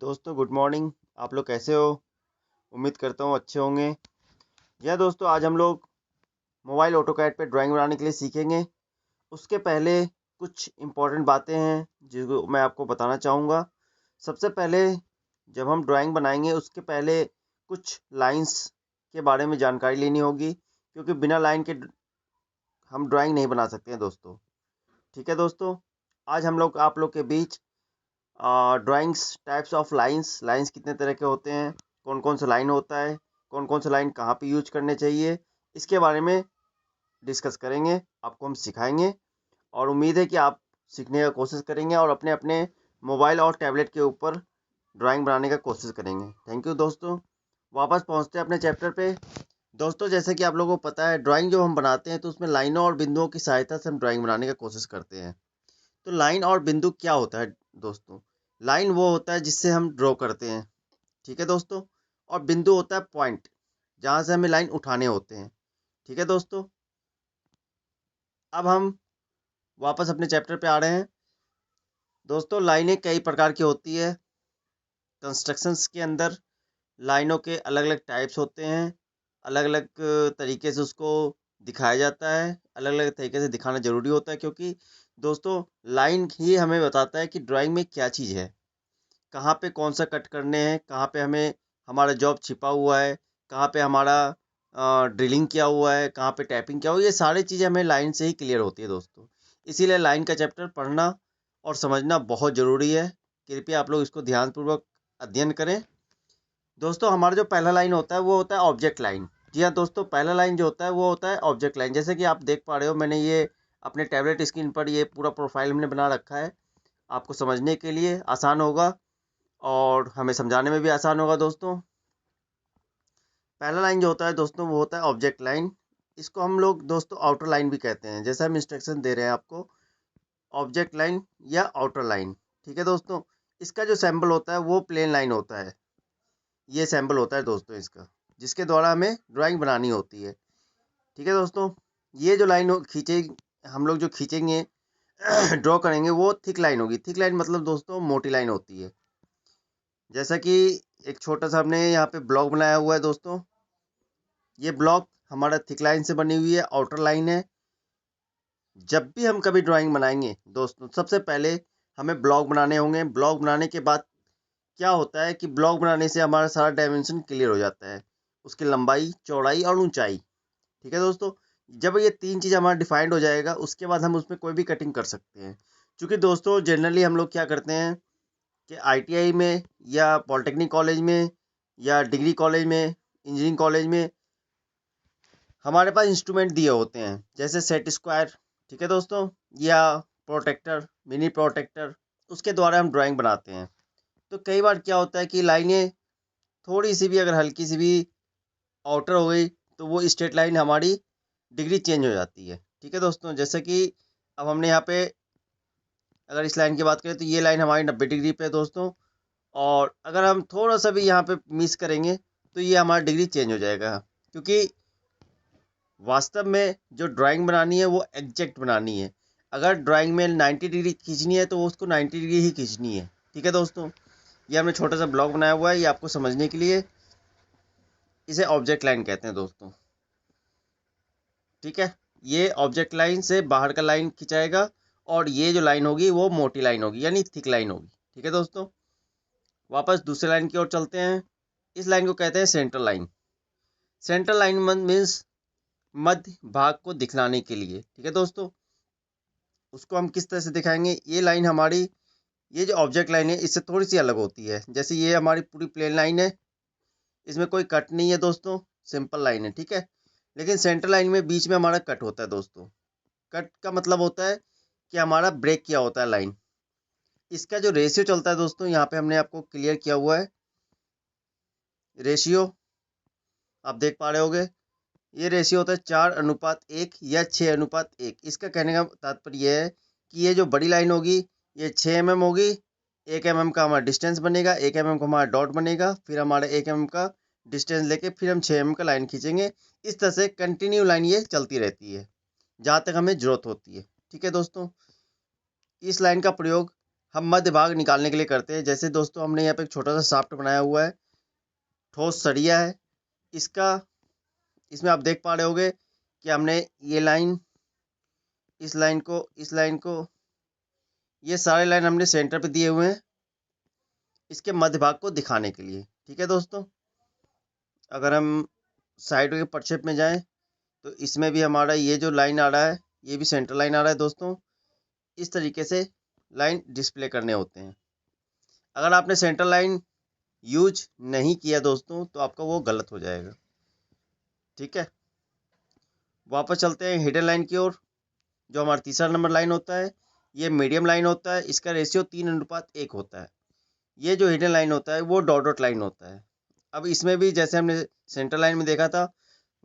दोस्तों good morning. आप लोग कैसे हो? उम्मीद करता हूँ अच्छे होंगे। यह दोस्तों आज हम लोग मोबाइल ऑटोकैड पे ड्राइंग बनाने के लिए सीखेंगे। उसके पहले कुछ इम्पोर्टेंट बातें हैं जिसको मैं आपको बताना चाहूँगा। सबसे पहले जब हम ड्राइंग बनाएंगे उसके पहले कुछ लाइंस के बारे में जानकारी लेनी होगी, क्योंकि बिना लाइन के हम ड्राइंग नहीं बना सकते हैं दोस्तों। ठीक है दोस्तों, आज हम लोग आप लोग के बीच drawings types of lines lines कितने तरह के होते हैं, कौन कौन सा लाइन होता है, कौन कौन सा लाइन कहाँ पे यूज करने चाहिए, इसके बारे में डिस्कस करेंगे, आपको हम सिखाएंगे। और उम्मीद है कि आप सीखने का कोशिश करेंगे और अपने अपने मोबाइल और टैबलेट के ऊपर ड्राइंग बनाने का कोशिश करेंगे। थैंक यू दोस्तों। वापस पहुंचते हैं अपने चैप्टर पे। दोस्तों जैसे कि आप लोगों को पता है, ड्राइंग जो हम बनाते हैं तो उसमें लाइनों और बिंदुओं की सहायता से हम ड्राइंग बनाने का कोशिश करते हैं। तो लाइन और बिंदु क्या होता है दोस्तों? लाइन वो होता है जिससे हम ड्रॉ करते हैं, ठीक है दोस्तों। और बिंदु होता है पॉइंट, जहाँ से हमें लाइन उठाने होते हैं। ठीक है दोस्तों, अब हम वापस अपने चैप्टर पे आ रहे हैं। दोस्तों लाइनें कई प्रकार की होती है। कंस्ट्रक्शंस के अंदर लाइनों के अलग अलग टाइप्स होते हैं, अलग अलग तरीके से उसको दिखाया जाता है। अलग अलग तरीके से दिखाना ज़रूरी होता है, क्योंकि दोस्तों लाइन ही हमें बताता है कि ड्राइंग में क्या चीज़ है, कहाँ पे कौन सा कट करने हैं, कहाँ पे हमें हमारा जॉब छिपा हुआ है, कहाँ पे हमारा ड्रिलिंग किया हुआ है, कहाँ पे टैपिंग किया हुआ है। ये सारी चीज़ें हमें लाइन से ही क्लियर होती है दोस्तों। इसीलिए लाइन का चैप्टर पढ़ना और समझना बहुत ज़रूरी है। कृपया आप लोग इसको ध्यानपूर्वक अध्ययन करें। दोस्तों हमारा जो पहला लाइन होता है वो होता है ऑब्जेक्ट लाइन। जी हाँ दोस्तों, पहला लाइन जो होता है वो होता है ऑब्जेक्ट लाइन। जैसे कि आप देख पा रहे हो, मैंने ये अपने टैबलेट स्क्रीन पर ये पूरा प्रोफाइल हमने बना रखा है। आपको समझने के लिए आसान होगा और हमें समझाने में भी आसान होगा दोस्तों। पहला लाइन जो होता है दोस्तों वो होता है ऑब्जेक्ट लाइन। इसको हम लोग दोस्तों आउटर लाइन भी कहते हैं, जैसे हम इंस्ट्रक्शन दे रहे हैं आपको, ऑब्जेक्ट लाइन या आउटर लाइन। ठीक है दोस्तों, इसका जो सैम्पल होता है वो प्लेन लाइन होता है। ये सैम्पल होता है दोस्तों इसका, जिसके द्वारा हमें ड्राइंग बनानी होती है। ठीक है दोस्तों, ये जो लाइन खींचे हम लोग जो खींचेंगे ड्रॉ करेंगे वो थिक लाइन होगी। थिक लाइन मतलब दोस्तों मोटी लाइन होती है। जैसा कि एक छोटा सा हमने यहाँ पे ब्लॉक बनाया हुआ है दोस्तों। ये ब्लॉक हमारा थिक लाइन से बनी हुई है, आउटर लाइन है। जब भी हम कभी ड्राइंग बनाएंगे दोस्तों, सबसे पहले हमें ब्लॉक बनाने होंगे। ब्लॉक बनाने के बाद क्या होता है कि ब्लॉक बनाने से हमारा सारा डायमेंशन क्लियर हो जाता है, उसकी लंबाई, चौड़ाई और ऊंचाई। ठीक है दोस्तों, जब ये तीन चीज़ हमारा डिफाइंड हो जाएगा उसके बाद हम उसमें कोई भी कटिंग कर सकते हैं। क्योंकि दोस्तों जनरली हम लोग क्या करते हैं कि आईटीआई में या पॉलिटेक्निक कॉलेज में या डिग्री कॉलेज में, इंजीनियरिंग कॉलेज में हमारे पास इंस्ट्रूमेंट दिए होते हैं, जैसे सेट स्क्वायर, ठीक है दोस्तों, या प्रोटेक्टर, मिनी प्रोटेक्टर। उसके द्वारा हम ड्राइंग बनाते हैं। तो कई बार क्या होता है कि लाइनें थोड़ी सी भी अगर हल्की सी भी आउटर हो गई तो वो स्ट्रेट लाइन हमारी डिग्री चेंज हो जाती है। ठीक है दोस्तों, जैसे कि अब हमने यहाँ पे अगर इस लाइन की बात करें तो ये लाइन हमारी 90 डिग्री पे है दोस्तों। और अगर हम थोड़ा सा भी यहाँ पे मिस करेंगे तो ये हमारा डिग्री चेंज हो जाएगा, क्योंकि वास्तव में जो ड्राइंग बनानी है वो एग्जैक्ट बनानी है। अगर ड्राइंग में 90 डिग्री खींचनी है तो वो उसको 90 डिग्री ही खींचनी है। ठीक है दोस्तों, ये हमने छोटा सा ब्लॉक बनाया हुआ है, ये आपको समझने के लिए। इसे ऑब्जेक्ट लाइन कहते हैं दोस्तों। ठीक है, ये ऑब्जेक्ट लाइन से बाहर का लाइन खिंचाएगा और ये जो लाइन होगी वो मोटी लाइन होगी, यानी थिक लाइन होगी। ठीक है दोस्तों, वापस दूसरे लाइन की ओर चलते हैं। इस लाइन को कहते हैं central line. Central line means मध्य भाग को दिखलाने के लिए। ठीक है दोस्तों, उसको हम किस तरह से दिखाएंगे? ये लाइन हमारी, ये जो ऑब्जेक्ट लाइन है इससे थोड़ी सी अलग होती है। जैसे ये हमारी पूरी प्लेन लाइन है, इसमें कोई कट नहीं है दोस्तों, सिंपल लाइन है। ठीक है, लेकिन सेंट्रल लाइन में बीच में हमारा कट होता है दोस्तों। कट का मतलब होता है कि हमारा ब्रेक किया होता है लाइन। इसका जो रेशियो चलता है दोस्तों, यहाँ पे हमने आपको क्लियर किया हुआ है रेशियो, आप देख पा रहे होगे। ये रेशियो होता है 4:1 या 6:1। इसका कहने का तात्पर्य यह है कि ये जो बड़ी लाइन होगी ये 6 mm होगी। 1 mm का हमारा डिस्टेंस बनेगा, 1 mm का हमारा डॉट बनेगा, फिर हमारा 1 mm का डिस्टेंस लेके फिर हम 6 mm का लाइन खींचेंगे। इस तरह से कंटिन्यू लाइन ये चलती रहती है जहाँ तक हमें जरूरत होती है। ठीक है दोस्तों, इस लाइन का प्रयोग हम मध्य भाग निकालने के लिए करते हैं। जैसे दोस्तों हमने यहाँ पे एक छोटा सा शाफ्ट बनाया हुआ है, ठोस सरिया है इसका। इसमें आप देख पा रहे होगे कि हमने ये लाइन, इस लाइन को, ये सारे लाइन हमने सेंटर पे दिए हुए हैं इसके मध्य भाग को दिखाने के लिए। ठीक है दोस्तों, अगर हम साइड के प्रक्षेप में जाएं तो इसमें भी हमारा ये जो लाइन आ रहा है ये भी सेंटर लाइन आ रहा है दोस्तों। इस तरीके से लाइन डिस्प्ले करने होते हैं। अगर आपने सेंटर लाइन यूज नहीं किया दोस्तों तो आपका वो गलत हो जाएगा। ठीक है, वापस चलते हैं हिडन लाइन की ओर। जो हमारा तीसरा नंबर लाइन होता है ये मीडियम लाइन होता है, इसका रेशियो 3:1 होता है। ये जो हिडन लाइन होता है वो डॉट डॉट लाइन होता है। अब इसमें भी जैसे हमने सेंटर लाइन में देखा था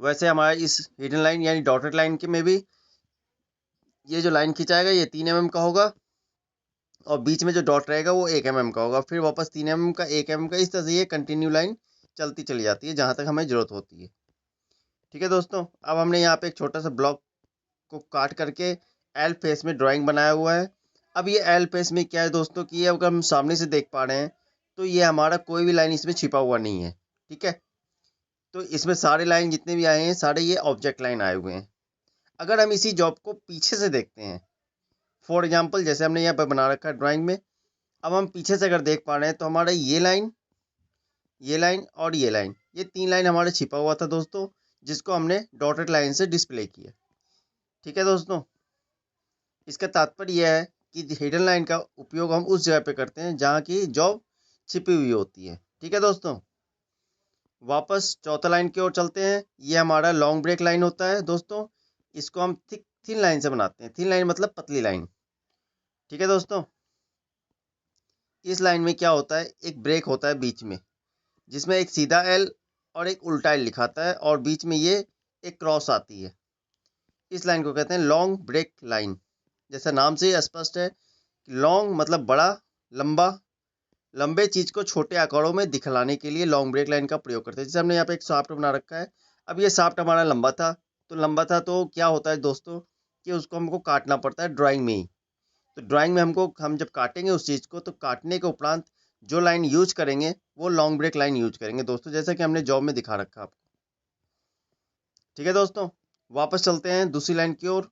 वैसे हमारा इस हिडन लाइन यानी डॉटेड लाइन के में भी ये जो लाइन खिंचाएगा ये 3 mm का होगा और बीच में जो डॉट रहेगा वो 1 mm का होगा, फिर वापस 3 mm का, 1 mm का, इस तरह से ये कंटिन्यू लाइन चलती चली जाती है जहाँ तक हमें ज़रूरत होती है। ठीक है दोस्तों, अब हमने यहाँ पे एक छोटा सा ब्लॉक को काट करके एल फेस में ड्राइंग बनाया हुआ है। अब ये एल फेस में क्या है दोस्तों कि ये अगर हम सामने से देख पा रहे हैं तो ये हमारा कोई भी लाइन इसमें छिपा हुआ नहीं है। ठीक है, तो इसमें सारे लाइन जितने भी आए हैं सारे ये ऑब्जेक्ट लाइन आए हुए हैं। अगर हम इसी जॉब को पीछे से देखते हैं, फॉर एग्जाम्पल जैसे हमने यहाँ पर बना रखा है ड्राइंग में, अब हम पीछे से अगर देख पा रहे हैं तो हमारा ये लाइन और ये लाइन, ये 3 लाइन हमारे छिपा हुआ था दोस्तों, जिसको हमने डॉटेड लाइन से डिस्प्ले किया। ठीक है दोस्तों, इसका तात्पर्य यह है कि हिडन लाइन का उपयोग हम उस जगह पे करते हैं जहाँ की जॉब छिपी हुई होती है। ठीक है दोस्तों, वापस चौथा लाइन की ओर चलते हैं। ये हमारा लॉन्ग ब्रेक लाइन होता है दोस्तों, इसको हम थिन लाइन से बनाते हैं। थिन लाइन मतलब पतली लाइन। ठीक है दोस्तों, इस लाइन में क्या होता है, एक ब्रेक होता है बीच में जिसमें एक सीधा एल और एक उल्टा एल लिखाता है और बीच में ये एक क्रॉस आती है। इस लाइन को कहते हैं लॉन्ग ब्रेक लाइन। जैसा नाम से ही स्पष्ट है, लॉन्ग मतलब बड़ा, लंबा, लंबे चीज को छोटे आकारों में दिखलाने के लिए लॉन्ग ब्रेक लाइन का प्रयोग करते हैं। जैसे हमने यहाँ पे एक शाफ्ट बना रखा है, अब ये शाफ्ट हमारा लंबा था तो क्या होता है दोस्तों कि उसको हमको काटना पड़ता है ड्राइंग में ही। तो ड्राइंग में हम जब काटेंगे उस चीज़ को तो काटने के उपरांत जो लाइन यूज करेंगे वो लॉन्ग ब्रेक लाइन यूज करेंगे दोस्तों, जैसा कि हमने जॉब में दिखा रखा आपको। ठीक है दोस्तों, वापस चलते हैं दूसरी लाइन की ओर।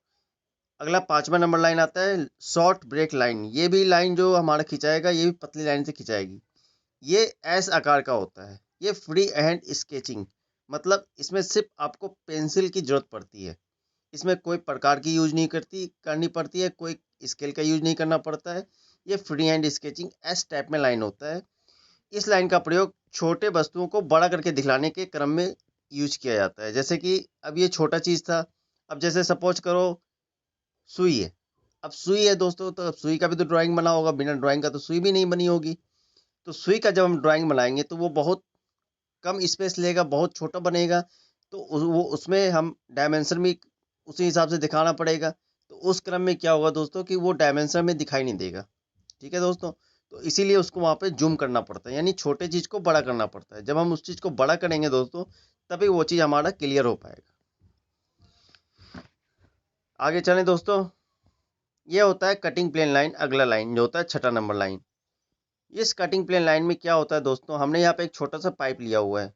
अगला 5वां नंबर लाइन आता है शॉर्ट ब्रेक लाइन। ये भी लाइन जो हमारा खिंचाएगा ये भी पतली लाइन से खिंचाएगी। ये एस आकार का होता है। ये फ्री हैंड स्केचिंग मतलब इसमें सिर्फ आपको पेंसिल की जरूरत पड़ती है। इसमें कोई प्रकार की यूज नहीं करनी पड़ती है, कोई स्केल का यूज नहीं करना पड़ता है। ये free hand sketching S type में लाइन होता है। इस लाइन का प्रयोग छोटे वस्तुओं को बड़ा करके दिखलाने के क्रम में यूज किया जाता है। जैसे कि अब ये छोटा चीज था, अब जैसे सपोज करो सुई है। अब सुई है दोस्तों तो अब सुई का भी तो ड्राइंग बना होगा, बिना ड्राइंग का तो सुई भी नहीं बनी होगी। तो सुई का जब हम ड्राइंग बनाएंगे तो वो बहुत कम स्पेस लेगा, बहुत छोटा बनेगा। तो वो उसमें हम डायमेंशन भी उसी हिसाब से दिखाना पड़ेगा। तो उस क्रम में क्या होगा दोस्तों कि वो डायमेंशन में दिखाई नहीं देगा। ठीक है दोस्तों, तो इसीलिए उसको वहाँ पे जूम करना पड़ता है, यानी छोटे चीज़ को बड़ा करना पड़ता है। जब हम उस चीज़ को बड़ा करेंगे दोस्तों तभी वो चीज़ हमारा क्लियर हो पाएगा। आगे चलें दोस्तों, ये होता है कटिंग प्लेन लाइन। अगला लाइन जो होता है 6वां नंबर लाइन। इस कटिंग प्लेन लाइन में क्या होता है दोस्तों, हमने यहाँ पे एक छोटा सा पाइप लिया हुआ है,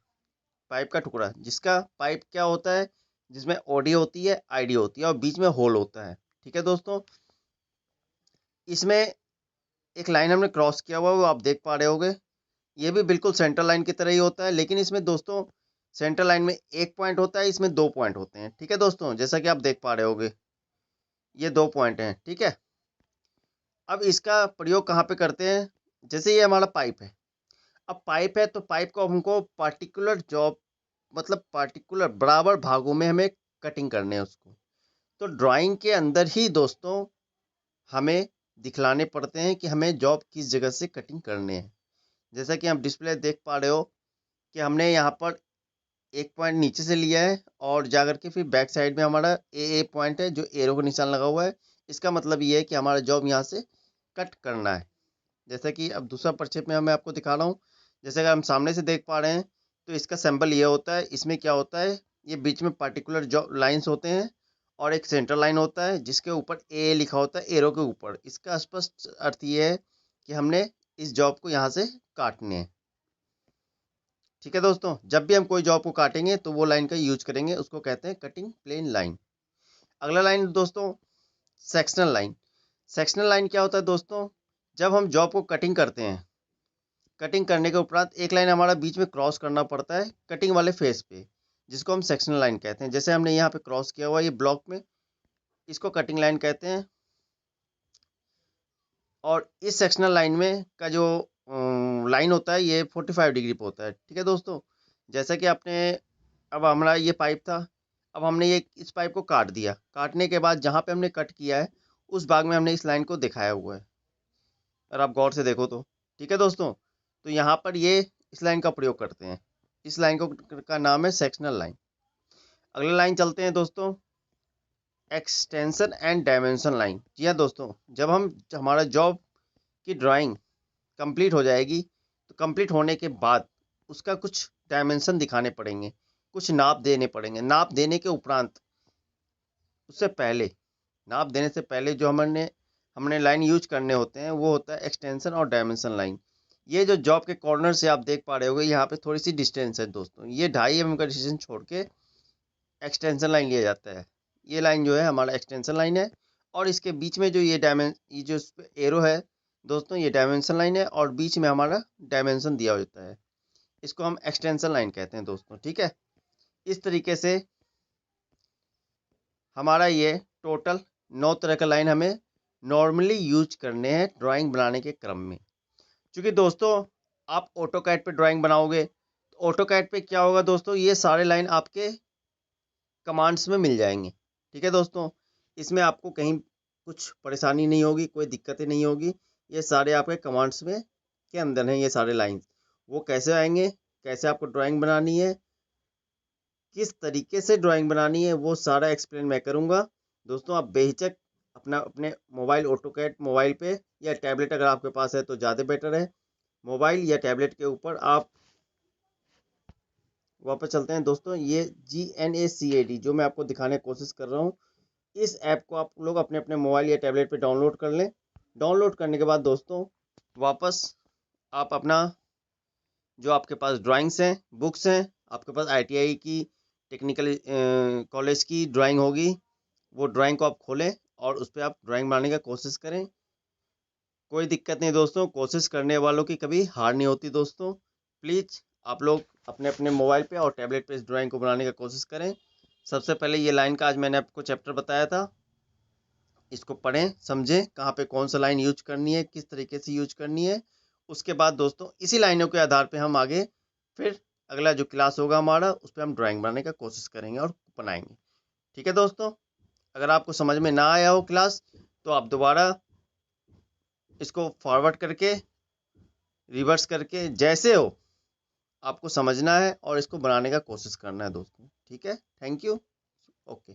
पाइप का टुकड़ा, जिसका पाइप क्या होता है, जिसमें ओडी होती है, आईडी होती है और बीच में होल होता है। ठीक है दोस्तों, इसमें एक लाइन हमने क्रॉस किया हुआ है वो आप देख पा रहे होगे। ये भी बिल्कुल सेंटर लाइन की तरह ही होता है, लेकिन इसमें दोस्तों सेंटर लाइन में एक पॉइंट होता है, इसमें 2 पॉइंट होते हैं। ठीक है दोस्तों, जैसा कि आप देख पा रहे होगे ये 2 पॉइंट हैं। ठीक है, अब इसका प्रयोग कहाँ पे करते हैं, जैसे ये हमारा पाइप है। अब पाइप है तो पाइप को हमको पार्टिकुलर जॉब मतलब पार्टिकुलर बराबर भागों में हमें कटिंग करने हैं उसको। तो ड्राइंग के अंदर ही दोस्तों हमें दिखलाने पड़ते हैं कि हमें जॉब किस जगह से कटिंग करने हैं। जैसा कि आप डिस्प्ले देख पा रहे हो कि हमने यहाँ पर एक पॉइंट नीचे से लिया है और जाकर के फिर बैक साइड में हमारा ए पॉइंट है जो एरो का निशान लगा हुआ है। इसका मतलब ये है कि हमारा जॉब यहाँ से कट करना है। जैसा कि अब दूसरा प्रक्षेप में मैं आपको दिखा रहा हूँ। जैसे अगर हम सामने से देख पा रहे हैं तो इसका सिंबल ये होता है। इसमें क्या होता है, ये बीच में पार्टिकुलर जो लाइंस होते हैं और एक सेंटर लाइन होता है जिसके ऊपर ए लिखा होता है एरो के ऊपर। इसका स्पष्ट अर्थ ये है कि हमने इस जॉब को यहाँ से काटने हैं। ठीक है दोस्तों, जब भी हम कोई जॉब को काटेंगे तो वो लाइन का यूज करेंगे, उसको कहते हैं कटिंग प्लेन लाइन। अगला लाइन दोस्तों सेक्शनल लाइन। सेक्शनल लाइन क्या होता है दोस्तों, जब हम जॉब को कटिंग करते हैं, कटिंग करने के उपरांत एक लाइन हमारा बीच में क्रॉस करना पड़ता है कटिंग वाले फेस पे, जिसको हम सेक्शनल लाइन कहते हैं। जैसे हमने यहाँ पे क्रॉस किया हुआ ये ब्लॉक में, इसको कटिंग लाइन कहते हैं। और इस सेक्शनल लाइन में का जो लाइन होता है ये 45 डिग्री पे होता है। ठीक है दोस्तों, जैसा कि आपने, अब हमारा ये पाइप था, अब हमने ये इस पाइप को काट दिया, काटने के बाद जहाँ पे हमने कट किया है उस भाग में हमने इस लाइन को दिखाया हुआ है, और आप गौर से देखो तो। ठीक है दोस्तों, तो यहाँ पर ये इस लाइन का प्रयोग करते हैं, इस लाइन को का नाम है सेक्शनल लाइन। अगला लाइन चलते हैं दोस्तों, एक्सटेंशन एंड डायमेंशन लाइन। जी हाँ दोस्तों, जब हमारा जॉब की ड्राइंग कंप्लीट हो जाएगी तो कंप्लीट होने के बाद उसका कुछ डायमेंशन दिखाने पड़ेंगे, कुछ नाप देने पड़ेंगे। नाप देने के उपरांत, उससे पहले, नाप देने से पहले जो हमने लाइन यूज करने होते हैं वो होता है एक्सटेंशन और डायमेंशन लाइन। ये जो जॉब के कॉर्नर से आप देख पा रहे होगे, यहाँ पे थोड़ी सी डिस्टेंस है दोस्तों, ये 2.5 mm का डिस्टेंस छोड़ के एक्सटेंशन लाइन लिया जाता है। ये लाइन जो है हमारा एक्सटेंशन लाइन है, और इसके बीच में जो ये जो एरो है दोस्तों, ये डायमेंशन लाइन है, और बीच में हमारा डायमेंशन दिया होता है, इसको हम एक्सटेंशन लाइन कहते हैं दोस्तों। ठीक है, इस तरीके से हमारा ये टोटल 9 तरह का लाइन हमें नॉर्मली यूज करने हैं ड्राइंग बनाने के क्रम में। क्योंकि दोस्तों आप ऑटोकैड पे ड्राइंग बनाओगे तो ऑटोकैड पे क्या होगा दोस्तों, ये सारे लाइन आपके कमांड्स में मिल जाएंगे। ठीक है दोस्तों, इसमें आपको कहीं कुछ परेशानी नहीं होगी, कोई दिक्कतें नहीं होगी, ये सारे आपके कमांड्स में के अंदर हैं ये सारे लाइंस। वो कैसे आएंगे, कैसे आपको ड्राइंग बनानी है, किस तरीके से ड्राइंग बनानी है, वो सारा एक्सप्लेन मैं करूँगा। दोस्तों आप बेहिचक अपने मोबाइल ऑटोकैड मोबाइल पे या टैबलेट अगर आपके पास है तो ज़्यादा बेटर है, मोबाइल या टैबलेट के ऊपर आप वापस चलते हैं दोस्तों। ये GNACAD जो मैं आपको दिखाने की कोशिश कर रहा हूँ, इस ऐप को आप लोग अपने अपने मोबाइल या टैबलेट पे डाउनलोड कर लें। डाउनलोड करने के बाद दोस्तों वापस आप अपना जो आपके पास ड्राइंग्स हैं, बुक्स हैं, आपके पास ITI की टेक्निकल कॉलेज की ड्राइंग होगी, वो ड्राइंग को आप खोलें और उस पर आप ड्राइंग बनाने का कोशिश करें। कोई दिक्कत नहीं दोस्तों, कोशिश करने वालों की कभी हार नहीं होती दोस्तों। प्लीज़ आप लोग अपने अपने मोबाइल पे और टैबलेट पे इस ड्राइंग को बनाने का कोशिश करें। सबसे पहले ये लाइन का आज मैंने आपको चैप्टर बताया था, इसको पढ़ें, समझें कहाँ पे कौन सा लाइन यूज करनी है, किस तरीके से यूज करनी है। उसके बाद दोस्तों इसी लाइनों के आधार पे हम आगे फिर अगला जो क्लास होगा हमारा उस पर हम ड्राइंग बनाने का कोशिश करेंगे और बनाएंगे। ठीक है दोस्तों, अगर आपको समझ में ना आया हो क्लास तो आप दोबारा इसको फॉरवर्ड करके, रिवर्स करके, जैसे हो आपको समझना है और इसको बनाने का कोशिश करना है दोस्तों। ठीक है, थैंक यू, ओके।